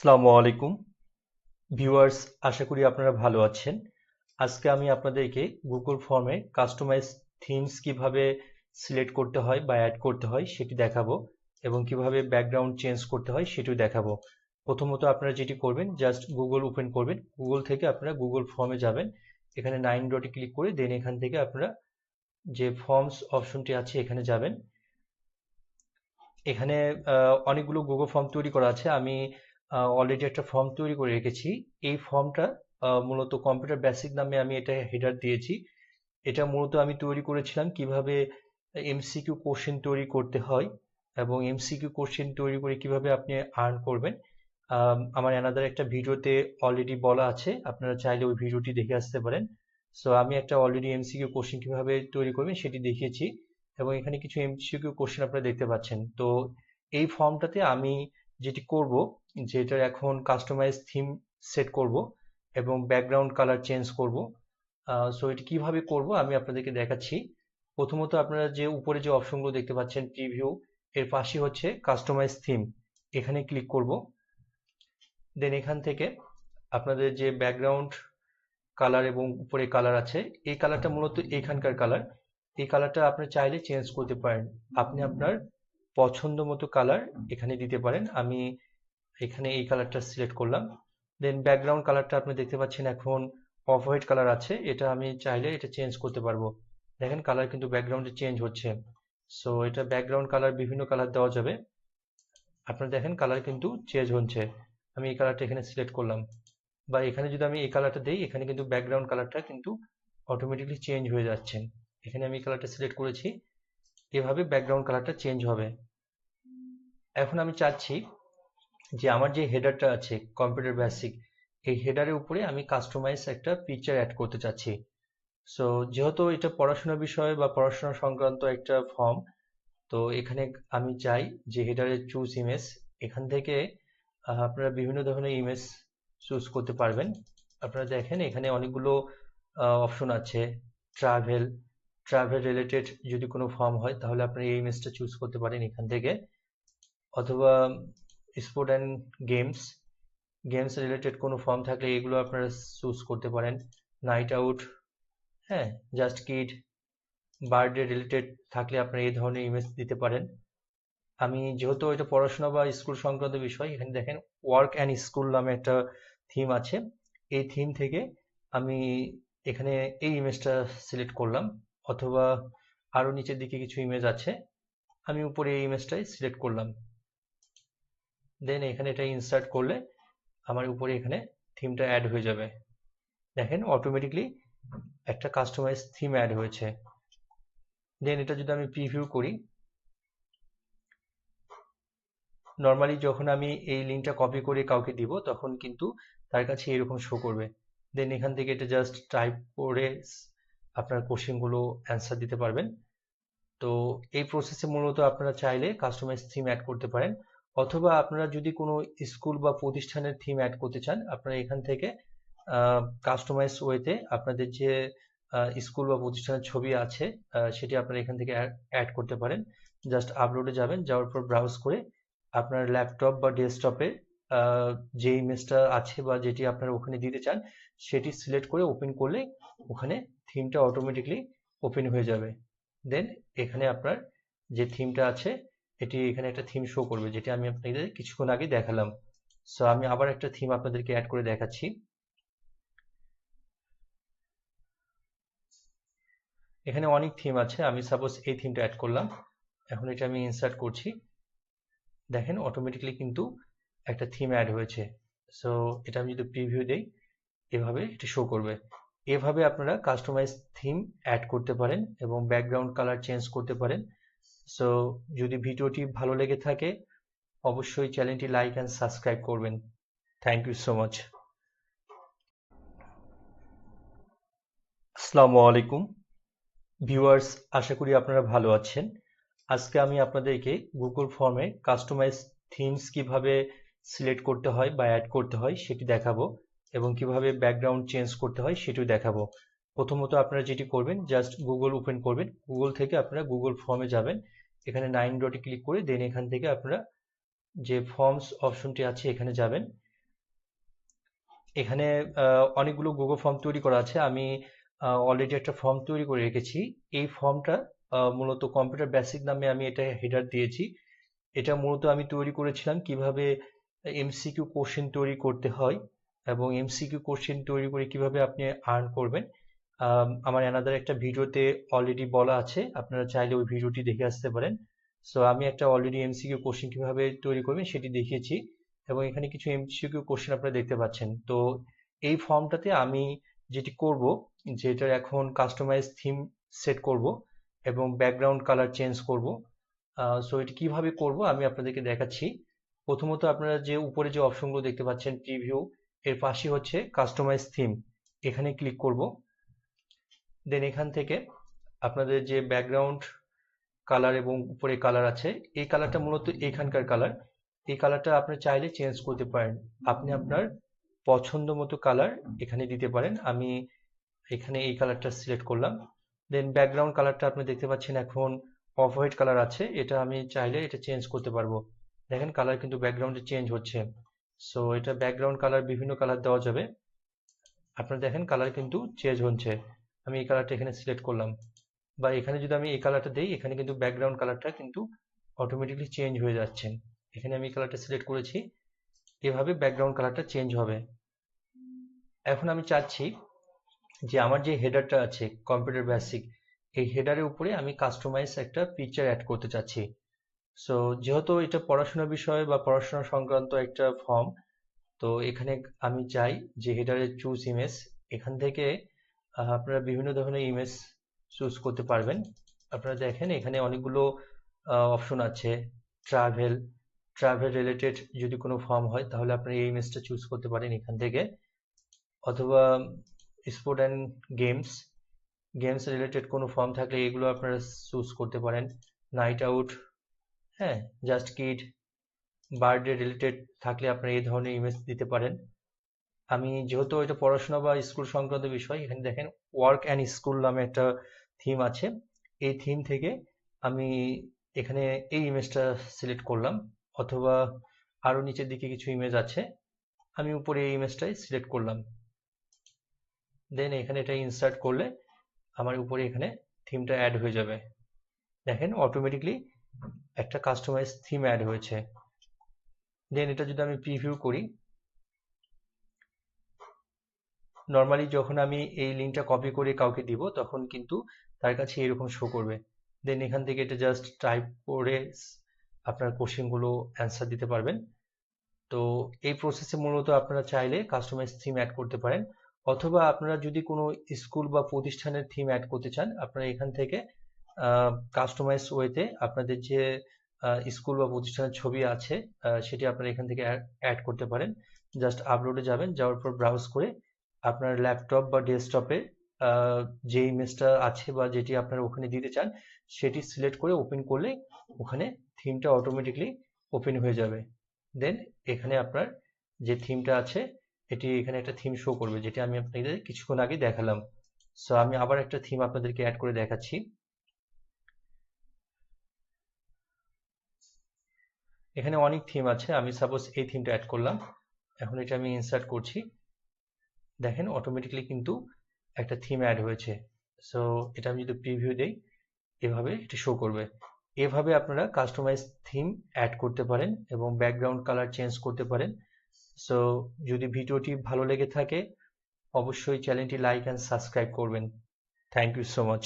আসসালামু আলাইকুম ভিউয়ার্স, আশা করি আপনারা ভালো আছেন। আজকে আমি আপনাদেরকে গুগল ফর্মে কাস্টমাইজ থিমস কিভাবে সিলেক্ট করতে হয় বা অ্যাড করতে হয় সেটি দেখাবো এবং কিভাবে ব্যাকগ্রাউন্ড চেঞ্জ করতে হয় সেটিও দেখাবো। প্রথমত আপনারা যেটি করবেন, জাস্ট গুগল ওপেন করবেন। গুগল থেকে আপনারা গুগল ফর্মে যাবেন, এখানে 9 ডটে ক্লিক করে দেন এখান থেকে আপনারা যে ফর্মস অপশনটি আছে এখানে যাবেন। এখানে অনেকগুলো গুগল ফর্ম তৈরি করা আছে। আমি অলরেডি একটা ফর্ম তৈরি করে রেখেছি। এই ফর্মটা মূলত কম্পিউটার বেসিক নামে আমি এটা হেডার দিয়েছি। এটা মূলত আমি তৈরি করেছিলাম কিভাবে এমসিকিউ কোশ্চেন তৈরি করতে হয় এবং এমসিকিউ কোশ্চেন তৈরি করে কিভাবে আপনি আর্ন করবেন। আমার অ্যানাদার একটা ভিডিওতে অলরেডি বলা আছে, আপনারা চাইলে ওই ভিডিওটি দেখে আসতে পারেন। সো আমি একটা অলরেডি এমসিকিউ কোশ্চেন কিভাবে তৈরি করবেন সেটি দেখিয়েছি এবং এখানে কিছু এমসিকিউ কোশ্চেন আপনারা দেখতে পাচ্ছেন। তো এই ফর্মটাতে আমি যেটি করব, যেটার এখন কাস্টমাইজ থিম সেট করব এবং ব্যাকগ্রাউন্ড কালার চেঞ্জ করব। সো এটি কিভাবে করব আমি আপনাদেরকে দেখাচ্ছি। প্রথমত আপনারা যে উপরে যে অপশনগুলো দেখতে পাচ্ছেন প্রিভিউ, এর পাশে হচ্ছে কাস্টমাইজ থিম, এখানে ক্লিক করব। দেন এখান থেকে আপনাদের যে ব্যাকগ্রাউন্ড কালার এবং উপরে কালার আছে, এই কালারটা মূলত এখানকার কালার। এই কালারটা আপনি চাইলে চেঞ্জ করতে পারেন। আপনি আপনার পছন্দ মতো কালার এখানে দিতে পারেন। আমি এখানে এই কালারটা সিলেক্ট করলাম। দেন ব্যাকগ্রাউন্ড কালারটা আপনি দেখতে পাচ্ছেন এখন অফ হোয়াইট কালার আছে, এটা আমি চাইলে এটা চেঞ্জ করতে পারবো। দেখেন কালার কিন্তু ব্যাকগ্রাউন্ডে চেঞ্জ হচ্ছে। সো এটা ব্যাকগ্রাউন্ড কালার বিভিন্ন কালার দেওয়া যাবে। আপনারা দেখেন কালার কিন্তু চেঞ্জ হচ্ছে। আমি এই কালারটা এখানে সিলেক্ট করলাম, বা এখানে যদি আমি এই কালারটা দিই এখানে কিন্তু ব্যাকগ্রাউন্ড কালারটা কিন্তু অটোমেটিকলি চেঞ্জ হয়ে যাচ্ছে। এখানে আমি কালারটা সিলেক্ট করেছি, এভাবে ব্যাকগ্রাউন্ড কালারটা চেঞ্জ হবে। এখন আমি চাচ্ছি যে আমার যে হেডারটা আছে কম্পিউটার বেসিক, এই হেডারের উপরে আমি কাস্টমাইজ একটা পিকচার অ্যাড করতে চাচ্ছি। সো যেহেতু এটা পড়াশোনার বিষয় বা পড়াশোনা সংক্রান্ত একটা ফর্ম, তো এখানে আমি চাই যে হেডারে চুজ ইমেজ, এখান থেকে আপনারা বিভিন্ন ধরনের ইমেজ চুজ করতে পারবেন। আপনারা দেখেন এখানে অনেকগুলো অপশন আছে। ট্রাভেল, ট্রাভেল রিলেটেড যদি কোনো ফর্ম হয় তাহলে আপনারা এই ইমেজটা চুজ করতে পারেন এখান থেকে, অথবা sport and games, games related কোনো ফর্ম থাকলে এগুলো আপনারা চুজ করতে পারেন। নাইট আউট, হ্যাঁ, জাস্ট কিড, বার্থডে রিলেটেড থাকলে আপনারা এই ধরনের ইমেজ দিতে পারেন। আমি যেহেতু এটা পড়াশোনা বা স্কুল সংক্রান্ত বিষয়, এখানে দেখেন ওয়ার্ক অ্যান্ড স্কুল নামে একটা থিম আছে। এই থিম থেকে আমি এখানে এই ইমেজটা সিলেক্ট করলাম, অথবা আরো নিচের দিকে কিছু ইমেজ আছে, আমি উপরে এই ইমেজটাই সিলেক্ট করলাম। দেন এখানে এটা ইনসার্ট করলে আমার উপরে এখানে থিমটা অ্যাড হয়ে যাবে। দেখেন অটোমেটিকলি একটা কাস্টমাইজ থিম অ্যাড হয়েছে। দেন এটা যদি আমি প্রিভিউ করি, নর্মালি যখন আমি এই লিঙ্কটা কপি করে কাউকে দিব তখন কিন্তু তার কাছে এরকম শো করবে। দেন এখান থেকে এটা জাস্ট টাইপ করে আপনার কোশ্চেনগুলো অ্যান্সার দিতে পারবেন। তো এই প্রসেসে মূলত আপনারা চাইলে কাস্টমাইজ থিম অ্যাড করতে পারেন, অথবা আপনারা যদি কোনো স্কুল বা প্রতিষ্ঠানের থিম অ্যাড করতে চান আপনারা এখান থেকে কাস্টমাইজ ওয়েতে আপনাদের যে স্কুল বা প্রতিষ্ঠানের ছবি আছে সেটি আপনারা এখান থেকে অ্যাড করতে পারেন। জাস্ট আপলোডে যাবেন, যাওয়ার পর ব্রাউজ করে আপনার ল্যাপটপ বা ডেস্কটপে যে ইমেজটা আছে বা যেটি আপনারা ওখানে দিতে চান সেটি সিলেক্ট করে ওপেন করলে ওখানে থিমটা অটোমেটিকলি ওপেন হয়ে যাবে। দেন এখানে আপনার যে থিমটা আছে এটি এখানে একটা থিম শো করবে, যেটি আমি আপনাদের কিছুক্ষণ আগে দেখালাম। সো আমি আবার একটা থিম আপনাদেরকে অ্যাড করে দেখাচ্ছি। এখানে অনেক থিম আছে, আমি সাপোজ এই থিমটা অ্যাড করলাম। এখন এটা আমি ইনসার্ট করছি, দেখেন অটোমেটিকলি কিন্তু একটা থিম অ্যাড হয়েছে। সো এটা আমি যদি প্রিভিউ দেই এভাবে এটা শো করবে। এভাবে আপনারা কাস্টমাইজ থিম অ্যাড করতে পারেন এবং ব্যাকগ্রাউন্ড কালার চেঞ্জ করতে পারেন। সো যদি ভিডিওটি ভালো লেগে থাকে অবশ্যই চ্যানেলটি লাইক অ্যান্ড সাবস্ক্রাইব করবেন। Thank you so much. আসসালামু আলাইকুম ভিউয়ার্স, আশা করি আপনারা ভালো আছেন। আজকে আমি আপনাদেরকে গুগল ফর্মে কাস্টমাইজ থিমস কিভাবে সিলেক্ট করতে হয় বা অ্যাড করতে হয় সেটি দেখাবো এবং কিভাবে ব্যাকগ্রাউন্ড চেঞ্জ করতে হয় সেটিও দেখাবো। প্রথমত আপনারা যেটি করবেন, জাস্ট গুগল ওপেন করবেন। গুগল থেকে আপনারা গুগল ফর্মে যাবেন, এখানে 9 ডটে ক্লিক করে দেন এখান থেকে আপনারা যে ফর্মস অপশনটি আছে এখানে যাবেন। এখানে অনেকগুলো গুগল ফর্ম তৈরি করা আছে। আমি অলরেডি একটা ফর্ম তৈরি করে রেখেছি। এই ফর্মটা মূলত কম্পিউটার বেসিক নামে আমি এটা হেডার দিয়েছি। এটা মূলত আমি তৈরি করেছিলাম কিভাবে এমসিকিউ কোশ্চেন তৈরি করতে হয় এবং এমসিকিউ কোশ্চেন তৈরি করে কিভাবে আপনি আর্ন করবেন। আমার অ্যানাদার একটা ভিডিওতে অলরেডি বলা আছে, আপনারা চাইলে ওই ভিডিওটি দেখে আসতে পারেন। সো আমি একটা অলরেডি এমসিকিউ কোশ্চেন কিভাবে তৈরি করবেন সেটি দেখিয়েছি এবং এখানে কিছু এমসিকিউ কোশ্চেন আপনারা দেখতে পাচ্ছেন। তো এই ফর্মটাতে আমি যেটি করব, যেটার এখন কাস্টমাইজ থিম সেট করব এবং ব্যাকগ্রাউন্ড কালার চেঞ্জ করব। সো এটি কিভাবে করব আমি আপনাদেরকে দেখাচ্ছি। প্রথমত আপনারা যে উপরে যে অপশনগুলো দেখতে পাচ্ছেন প্রিভিউ, এর পাশে হচ্ছে কাস্টমাইজ থিম, এখানে ক্লিক করব। দেন এখান থেকে আপনাদের যে ব্যাকগ্রাউন্ড কালার এবং উপরে কালার আছে, এই কালারটা মূলত এখানকার কালার। এই কালারটা আপনি চাইলে চেঞ্জ করতে পারেন। আপনি আপনার পছন্দ মতো কালার এখানে দিতে পারেন। আমি এখানে এই কালারটা সিলেক্ট করলাম। দেন ব্যাকগ্রাউন্ড কালারটা আপনি দেখতে পাচ্ছেন এখন অফ হোয়াইট কালার আছে, এটা আমি চাইলে এটা চেঞ্জ করতে পারবো। দেখেন কালার কিন্তু ব্যাকগ্রাউন্ডে চেঞ্জ হচ্ছে। সো এটা ব্যাকগ্রাউন্ড কালার বিভিন্ন কালার দেওয়া যাবে। আপনারা দেখেন কালার কিন্তু চেঞ্জ হচ্ছে। আমি এই কালারটা এখানে সিলেক্ট করলাম, বা এখানে যদি আমি এই কালারটা দিই, এখানে কিন্তু ব্যাকগ্রাউন্ড কালারটা কিন্তু অটোমেটিকলি চেঞ্জ হয়ে যাচ্ছে। এখানে আমি কালারটা সিলেক্ট করেছি, এভাবে ব্যাকগ্রাউন্ড কালারটা চেঞ্জ হবে। এখন আমি চাচ্ছি যে আমার যে হেডারটা আছে কম্পিউটার বেসিক, এই হেডারের উপরে আমি কাস্টমাইজ একটা পিকচার অ্যাড করতে চাচ্ছি। সো যেহেতু এটা পড়াশোনার বিষয় বা পড়াশোনা সংক্রান্ত একটা ফর্ম, তো এখানে আমি চাই যে হেডারে চুজ ইমেজ, এখান থেকে আপনারা বিভিন্ন ধরনের ইমেজ চুজ করতে পারবেন। আপনারা দেখেন এখানে অনেকগুলো অপশন আছে। ট্রাভেল, ট্রাভেল রিলেটেড যদি কোনো ফর্ম হয় তাহলে আপনারা এই ইমেজটা চুজ করতে পারেন এখান থেকে, অথবা sport and games, games related কোনো ফর্ম থাকলে এগুলো আপনারা চুজ করতে পারেন। নাইট আউট, হ্যাঁ, জাস্ট কিড, বার্থডে রিলেটেড থাকলে আপনারা এই ধরনের ইমেজ দিতে পারেন। আমি যেহেতু এটা পড়াশোনা বা স্কুল সংক্রান্ত বিষয়, এখানে দেখেন ওয়ার্ক অ্যান্ড স্কুল নামে একটা থিম আছে। এই থিম থেকে আমি এখানে এই ইমেজটা সিলেক্ট করলাম, অথবা আরো নিচের দিকে কিছু ইমেজ আছে, আমি উপরে এই ইমেজটাই সিলেক্ট করলাম। দেন এখানে এটা ইনসার্ট করলে আমার উপরে এখানে থিমটা অ্যাড হয়ে যাবে। দেখেন অটোমেটিকলি একটা কাস্টমাইজ থিম অ্যাড হয়েছে। দেন এটা যদি আমি প্রিভিউ করি, নর্মালি যখন আমি এই লিঙ্কটা কপি করে কাউকে দিব তখন কিন্তু তার কাছে এরকম শো করবে। দেন এখান থেকে এটা জাস্ট টাইপ করে আপনার কোশ্চেনগুলো অ্যান্সার দিতে পারবেন। তো এই প্রসেসে মূলত আপনারা চাইলে কাস্টমাইজ থিম অ্যাড করতে পারেন, অথবা আপনারা যদি কোনো স্কুল বা প্রতিষ্ঠানের থিম অ্যাড করতে চান, আপনারা এখান থেকে কাস্টমাইজ ওয়েতে আপনাদের যে স্কুল বা প্রতিষ্ঠানের ছবি আছে সেটি আপনারা এখান থেকে অ্যাড করতে পারেন। জাস্ট আপলোডে যাবেন, যাওয়ার পর ব্রাউজ করে আপনার ল্যাপটপ বা ডেস্কটপে যে ইমেজটা আছে বা যেটি আপনারা ওখানে দিতে চান সেটি সিলেক্ট করে ওপেন করলে ওখানে থিমটা অটোমেটিকলি ওপেন হয়ে যাবে। দেন এখানে আপনার যে থিমটা আছে এটি এখানে একটা থিম শো করবে, যেটি আমি আপনাদের কিছুক্ষণ আগে দেখালাম। সো আমি আবার একটা থিম আপনাদেরকে অ্যাড করে দেখাচ্ছি। এখানে অনেক থিম আছে, আমি সাপোজ এই থিমটা অ্যাড করলাম। এখন এটা আমি ইনসার্ট করছি, দেখেন অটোমেটিকলি কিন্তু একটা থিম অ্যাড হয়েছে। সো এটা আমি যদি প্রিভিউ দেই, এভাবে এটা শো করবে। এভাবে আপনারা কাস্টমাইজ থিম অ্যাড করতে পারেন এবং ব্যাকগ্রাউন্ড কালার চেঞ্জ করতে পারেন। সো যদি ভিডিওটি ভালো লেগে থাকে অবশ্যই চ্যানেলটি লাইক অ্যান্ড সাবস্ক্রাইব করবেন। Thank you so much.